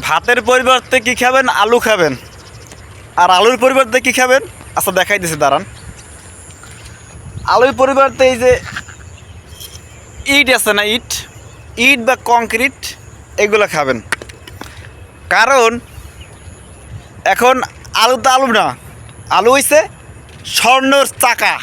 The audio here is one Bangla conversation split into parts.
ভাতের পরিবর্তে কি খাবেন? আলু খাবেন। আর আলুর পরিবর্তে কি খাবেন? আচ্ছা দেখাই দিছি, দাঁড়ান। আলুর পরিবর্তে এই যে ইট আছে না, ইট ইট বা কংক্রিট, এগুলো খাবেন। কারণ এখন আলু তো আলু না, আলু হইছে স্বর্ণর চাকা।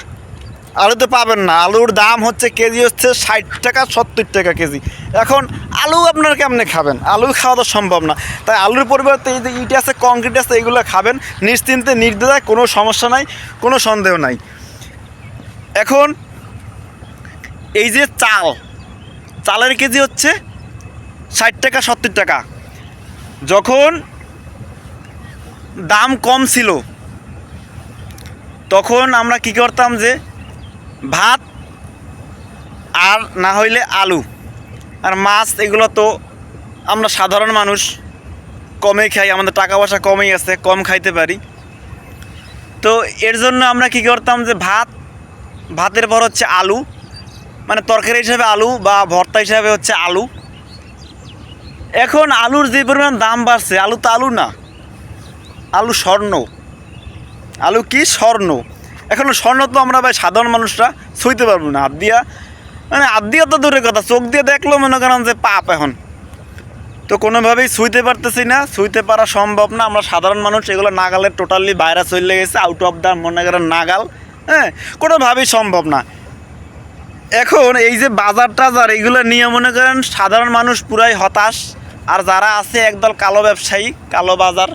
আলু তো পাবেন না। আলুর দাম হচ্ছে কেজি হচ্ছে 60 টাকা 70 টাকা কেজি। এখন আলু আপনার কেমনে খাবেন? আলু খাওয়া তো সম্ভব না। তাই আলুর পরিবর্তে এই যে ইট আছে, কংক্রিট আছে, এগুলো খাবেন নিশ্চিন্তে, নির্দ্বিধায়, কোনো সমস্যা নাই, কোনো সন্দেহ নাই। এখন এই যে চালের কেজি হচ্ছে 60 টাকা 70 টাকা। যখন দাম কম ছিল তখন আমরা কি করতাম, যে ভাত আর না হইলে আলু আর মাছ, এগুলো তো আমরা সাধারণ মানুষ কমই খাই, আমাদের টাকা পয়সা কমই আছে, কম খাইতে পারি। তো এর জন্য আমরা কি করতাম, যে ভাতের পর হচ্ছে আলু, মানে তরকারি হিসাবে আলু বা ভর্তা হিসাবে হচ্ছে আলু। এখন আলুর যে পরিমাণ দাম বাড়ছে, আলু তো আলু না, আলু স্বর্ণ। আলু কি? স্বর্ণ। এখন স্বর্ণ তো আমরা ভাই সাধারণ মানুষরা ছুঁইতে পারবো না, হাত দিয়া তো দূরের কথা, চোখ দিয়ে দেখলেও মনে করেন যে পাপ। এখন তো কোনোভাবেই ছুঁইতে পারতেছি না, ছুঁইতে পারা সম্ভব না। আমরা সাধারণ মানুষ, এগুলো নাগালের টোটালি বাইরে চলে গেছে, আউট অফ দ্য মনে করেন নাগাল। হ্যাঁ, কোনোভাবেই সম্ভব না। এখন এই যে বাজার টাজার, এগুলো নিয়ে মনে করেন সাধারণ মানুষ পুরাই হতাশ। আর যারা আছে একদল কালো ব্যবসায়ী, কালো বাজার,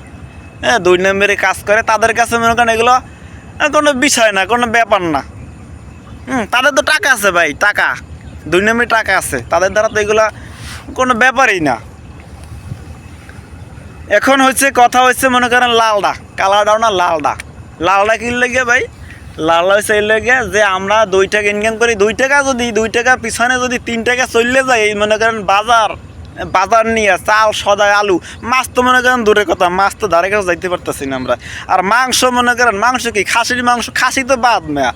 হ্যাঁ, 2 নম্বরে কাজ করে, তাদের কাছে মনে করেন এগুলো কোনো বিষয় না, কোনো ব্যাপার না। তাদের তো টাকা আছে ভাই, টাকা 2 নম্বরে টাকা আছে, তাদের দ্বারা তো এগুলা কোনো ব্যাপারই না। এখন কথা হচ্ছে মনে করেন লালডা, কালারটাও না, লালডা কিনলে গিয়ে ভাই, লালডা হচ্ছে এই লেগে যে আমরা 2 টাকা ইনকাম করি, 2 টাকা যদি 2 টাকা পিছনে যদি 3 টাকা চললে যায়, এই মনে করেন বাজার নিয়ে চাল সদাই আলু, মাছ তো মনে করেন দূরের কথা, মাছ তো ধারে কাছে যাইতে পারতেছি না আমরা। আর মাংস মনে করেন, মাংস কি খাসির মাংস, খাসি তো বাদ মেয়া,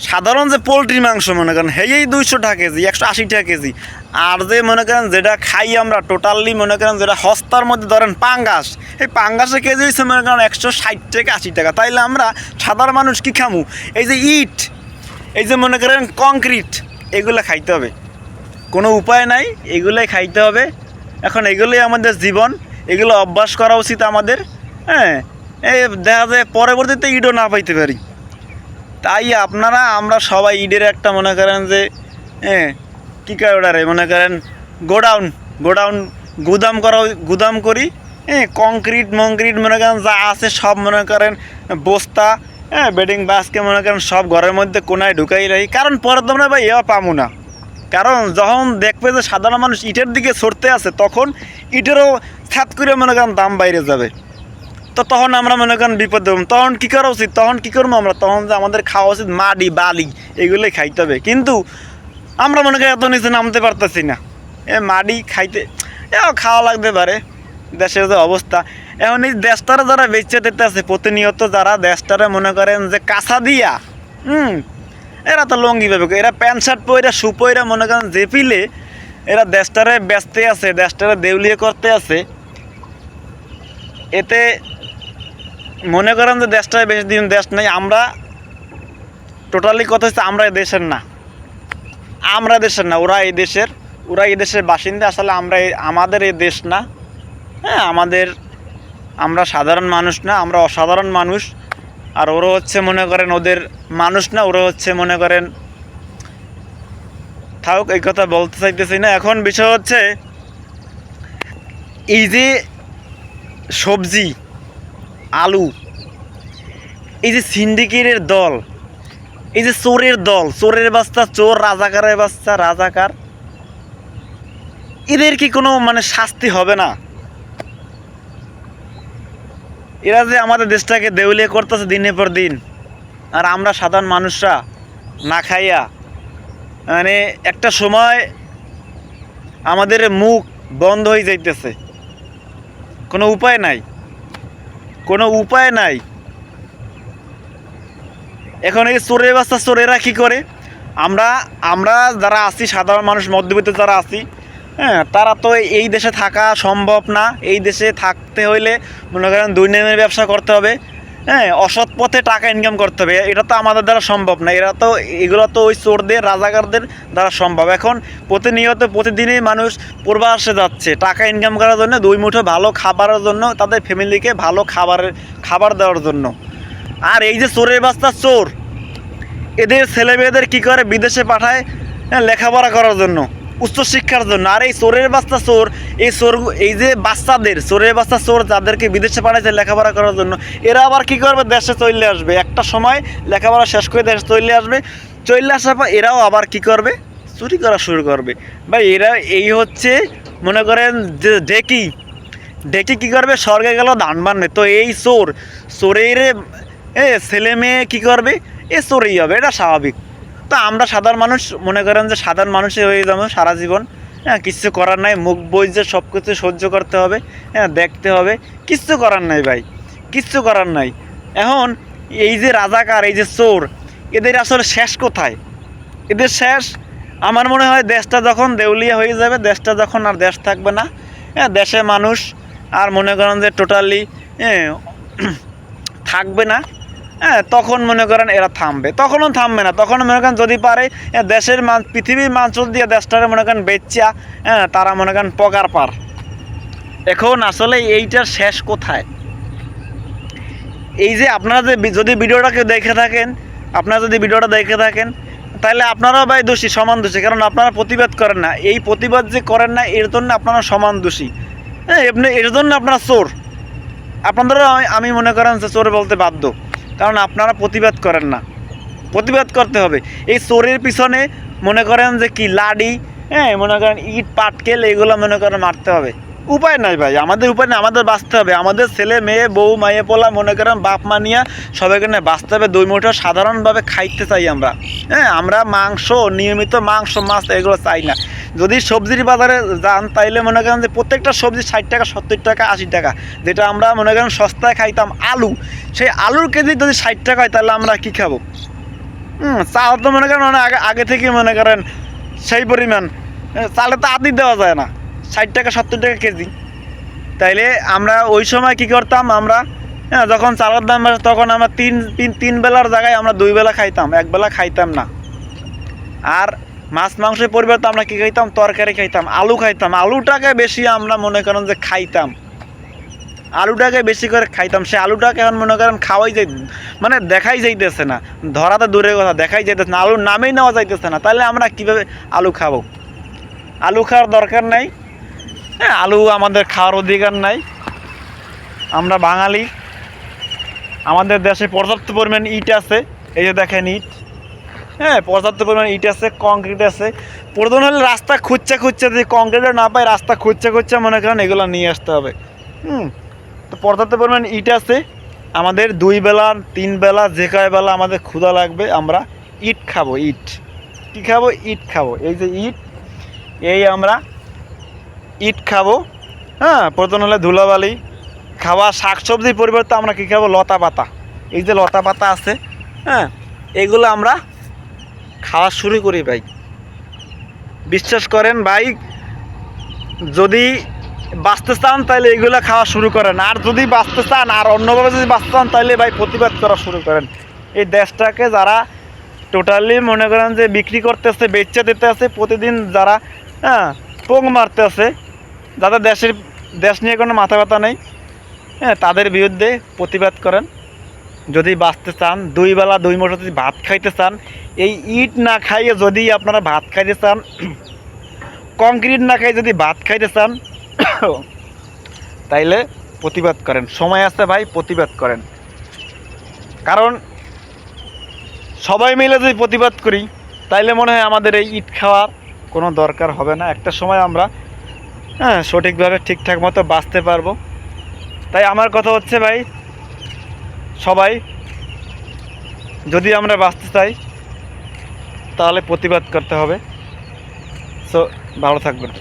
সাধারণ যে পোলট্রি মাংস মনে করেন হেই 200 টাকা কেজি, 180 টাকা কেজি। আর যে মনে করেন যেটা খাই আমরা টোটালি মনে করেন যেটা হস্তার মধ্যে ধরেন পাঙ্গাস, এই পাঙ্গাসের কেজি হচ্ছে মনে করেন 160 টাকা 80 টাকা। তাইলে আমরা সাধারণ মানুষ কি খামু? এই যে ইট, এই যে মনে করেন কংক্রিট, এগুলো খাইতে হবে, কোনো উপায় নাই, এগুলোই খাইতে হবে। এখন এগুলোই আমাদের জীবন, এগুলো অভ্যাস করা উচিত আমাদের। হ্যাঁ, এই দেখা যায় পরবর্তীতে ইটও না পাইতে পারি। তাই আমরা সবাই ঈদের একটা মনে করেন যে কী করে ওটারে মনে করেন গুদাম করি, কংক্রিট মনে করেন যা আছে সব মনে করেন বস্তা, বেডিং বাসকে মনে করেন সব ঘরের মধ্যে কোনায় ঢুকাই রাখি। কারণ পরে তোমরা ভাই এও পামু না। কারণ যখন দেখবে যে সাধারণ মানুষ ইটের দিকে ছড়তে আছে, তখন ইটেরও ছাদ করে মনে করেন দাম বাইরে যাবে। তো তখন আমরা মনে করেন বিপদ দেব। তখন কী করা উচিত? তখন কী করবো আমরা? তখন যে আমাদের খাওয়া উচিত মাটি বালি, এগুলোই খাইতে হবে। কিন্তু আমরা মনে করি এত নিচে নামতে পারতেছি না, মাটি খাইতে খাওয়া লাগতে পারে। দেশের যে অবস্থা এখন, এই দেশটারে যারা বেঁচে দিতে আছে প্রতিনিয়ত, যারা দেশটারে মনে করেন যে কাঁচা দিয়া, এরা তো লঙ্গি পাবে, এরা প্যান্ট শার্ট পরে শু পরে মনে করেন যে পিলে এরা দেশটারে বেচতে আছে, দেশটারে দেউলিয়ে করতে আছে। এতে মনে করেন যে দেশটায় বেশি দিন দেশ নেই। আমরা টোটালি কথা হচ্ছে আমরা এই দেশের না, ওরা এই দেশের বাসিন্দা। আসলে আমাদের এই দেশ না। হ্যাঁ, আমরা সাধারণ মানুষ না, আমরা অসাধারণ মানুষ। আর ওরা হচ্ছে মনে করেন ওদের মানুষ না, ওরা হচ্ছে মনে করেন থাকুক, এই কথা বলতে চাইতেছি না। এখন বিষয় হচ্ছে এই যে সবজি, আলু, এই যে সিন্ডিকেটের দল, এই যে চোরের বাচ্চা চোর, রাজাকারের বাচ্চা রাজাকার, এদের কি কোনো মানে শাস্তি হবে না? এরা যে আমাদের দেশটাকে দেউলিয়া করতেছে দিনের পর দিন, আর আমরা সাধারণ মানুষরা না খাইয়া মানে একটা সময় আমাদের মুখ বন্ধ হয়ে যাইতেছে। কোনো উপায় নাই। এখন এই চোরের বাচ্চা চোরেরা কী করে? আমরা যারা আছি সাধারণ মানুষ, মধ্যবিত্ত যারা আছি, হ্যাঁ, তারা তো এই দেশে থাকা সম্ভব না। এই দেশে থাকতে হইলে মনে করেন দুই নেমের ব্যবসা করতে হবে, হ্যাঁ, অসৎ পথে টাকা ইনকাম করতে হবে। এটা তো আমাদের দ্বারা সম্ভব না। এগুলো তো ওই চোরদের, রাজাকারদের দ্বারা সম্ভব। এখন প্রতিনিয়ত প্রতিদিনই মানুষ প্রবাসে যাচ্ছে টাকা ইনকাম করার জন্য, দুই মুঠো ভালো খাবারের জন্য, তাদের ফ্যামিলিকে ভালো খাবার দেওয়ার জন্য। আর এই যে চোরের বাচ্চা চোর, এদের ছেলেমেয়েদের কী করে বিদেশে পাঠায়, হ্যাঁ, লেখাপড়া করার জন্য, উচ্চশিক্ষার জন্য। আর এই চোরের বাচ্চা চোর, এই যে বাচ্চাদের চোরের বাচ্চা চোর যাদেরকে বিদেশে পাঠাইছে লেখাপড়া করার জন্য, এরা আবার কী করবে, দেশে চলে আসবে। একটা সময় লেখাপড়া শেষ করে দেশে চলে আসবে। চলে আসার পর এরাও আবার কী করবে, চুরি করা শুরু করবে। ভাই এরা এই হচ্ছে মনে করেন যে ঢেকি কী করবে, স্বর্গে গেল ধান বানবে। তো এই চোরের ছেলে মেয়ে কী করবে, চোরেই হবে, এটা স্বাভাবিক। তো আমরা সাধারণ মানুষ মনে করেন যে সাধারণ মানুষই হয়ে যাবো সারা জীবন। হ্যাঁ, কিচ্ছু করার নাই, মুখ বুজে সব কিছু সহ্য করতে হবে, হ্যাঁ, দেখতে হবে, কিচ্ছু করার নাই ভাই, কিচ্ছু করার নাই। এখন এই যে রাজাকার, এই যে চোর, এদের আসলে শেষ কোথায়? এদের শেষ আমার মনে হয় দেশটা যখন দেউলিয়া হয়ে যাবে, দেশটা যখন আর দেশ থাকবে না, হ্যাঁ, দেশে মানুষ আর মনে করেন যে টোটালি থাকবে না, হ্যাঁ, তখন মনে করেন এরা থামবে। তখনও থামবে না, তখন মনে করেন যদি পারে দেশের পৃথিবীর মানচিত্র দিয়ে দেশটারে মনে করেন বেচা, হ্যাঁ, তারা মনে করেন পগার পার। এখন আসলে এইটার শেষ কোথায়? এই যে আপনারা যদি ভিডিওটাকে দেখে থাকেন, তাহলে আপনারাও ভাই দোষী, সমান দোষী। কারণ আপনারা প্রতিবাদ করেন না। এই প্রতিবাদ যে করেন না, এর জন্য আপনারা সমান দোষী। হ্যাঁ, এর জন্য আপনারা চোর। আপনাদেরও আমি মনে করেন যে চোর বলতে বাধ্য, কারণ আপনারা প্রতিবাদ করেন না। প্রতিবাদ করতে হবে। এই চোরের পিছনে মনে করেন যে কি লাডি, হ্যাঁ, মনে করেন ইট পাটকেল, এগুলো মনে করেন মারতে হবে। উপায় নাই ভাই, আমাদের উপায় নেই, আমাদের বাঁচতে হবে। আমাদের ছেলে মেয়ে বউ মাইয়ে পোলা মনে করেন বাপ মা নিয়ে সবাইকে নিয়ে বাঁচতে হবে। দুই মুঠো সাধারণভাবে খাইতে চাই আমরা। হ্যাঁ, আমরা মাংস, নিয়মিত মাংস মাছ এগুলো চাই না। যদি সবজির বাজারে যান তাইলে মনে করেন যে প্রত্যেকটা সবজি 60 টাকা, 70 টাকা, 80 টাকা, যেটা আমরা মনে করেন সস্তায় খাইতাম আলু, সেই আলুর কেজি যদি 60 টাকা হয় তাহলে আমরা কী খাবো? চাল তো মনে করেন আগে থেকে মনে করেন সেই পরিমাণ চালে তো আদি দেওয়া যায় না, 60 টাকা 70 টাকা কেজি। তাইলে আমরা ওই সময় কি করতাম, আমরা যখন চালের দাম বাড়ে তখন আমরা তিন বেলার জায়গায় আমরা 2 বেলা খাইতাম, 1 বেলা খাইতাম না। আর মাছ মাংসের পরিবর্তে আমরা কী খাইতাম, তরকারি খাইতাম, আলু খাইতাম। আলুটাকে বেশি আমরা মনে করেন যে খাইতাম, আলুটাকে বেশি করে খাইতাম। সে আলুটাকে এখন মনে করেন খাওয়াই যাই, মানে দেখাই যাইতেছে না, ধরাতে দূরের কথা, দেখাই যাইতেছে না, আলুর নামেই নেওয়া যাইতেছে না। তাহলে আমরা কীভাবে আলু খাবো? আলু খাওয়ার দরকার নাই, হ্যাঁ, আলু আমাদের খাওয়ার অধিকার নাই। আমরা বাঙালি, আমাদের দেশে পর্যাপ্ত পরিমাণ ইট আছে। এই যে দেখেন ইট, হ্যাঁ, পর্যাপ্ত পরিমাণ ইট আছে, কংক্রিট আছে। প্রয়োজন হলে রাস্তা খুঁজছে যদি কংক্রিটও না পায়, রাস্তা খুঁজছে মনে করেন এগুলো নিয়ে আসতে হবে। তো পর্যাপ্ত পরিমাণ ইট আছে। আমাদের 2 বেলা 3 বেলা যে কয় বেলা আমাদের ক্ষুধা লাগবে, আমরা ইট খাবো। ইট কী খাবো? ইট খাবো। এই যে ইট, এই আমরা ইট খাবো। হ্যাঁ, প্রয়োজন হলে ধুলাবালি খাওয়া, শাকসবজির পরিবর্তে আমরা কী খাবো? লতা পাতা। এই যে লতা পাতা আছে, হ্যাঁ, এইগুলো আমরা খাওয়া শুরু করি ভাই। বিশ্বাস করেন ভাই, যদি বাঁচতে চান তাহলে এইগুলো খাওয়া শুরু করেন। আর যদি বাঁচতে চান, আর অন্যভাবে যদি বাঁচতে চান, তাহলে ভাই প্রতিবাদ করা শুরু করেন। এই দেশটাকে যারা টোটালি মনে করেন যে বিক্রি করতেছে, বেচে দিতে আছে, প্রতিদিন যারা পোং মারতে আছে, যাদের দেশ নিয়ে কোনো মাথা ব্যথা নেই, হ্যাঁ, তাদের বিরুদ্ধে প্রতিবাদ করেন। যদি বাঁচতে চান, 2 বেলা 2 মুঠো যদি ভাত খাইতে চান, এই ইট না খাইয়ে যদি আপনারা ভাত খাইতে চান, কংক্রিট না খাইয়ে যদি ভাত খাইতে চান, তাইলে প্রতিবাদ করেন। সময় আছে ভাই, প্রতিবাদ করেন। কারণ সবাই মিলে যদি প্রতিবাদ করি, তাইলে মনে হয় আমাদের এই ইট খাওয়ার কোনো দরকার হবে না। একটা সময় আমরা সঠিকভাবে ঠিকঠাক মতো বাঁচতে পারবো। তাই আমার কথা হচ্ছে ভাই, সবাই যদি আমরা বাঁচতে চাই তাহলে প্রতিবাদ করতে হবে। সো ভালো থাকবেন।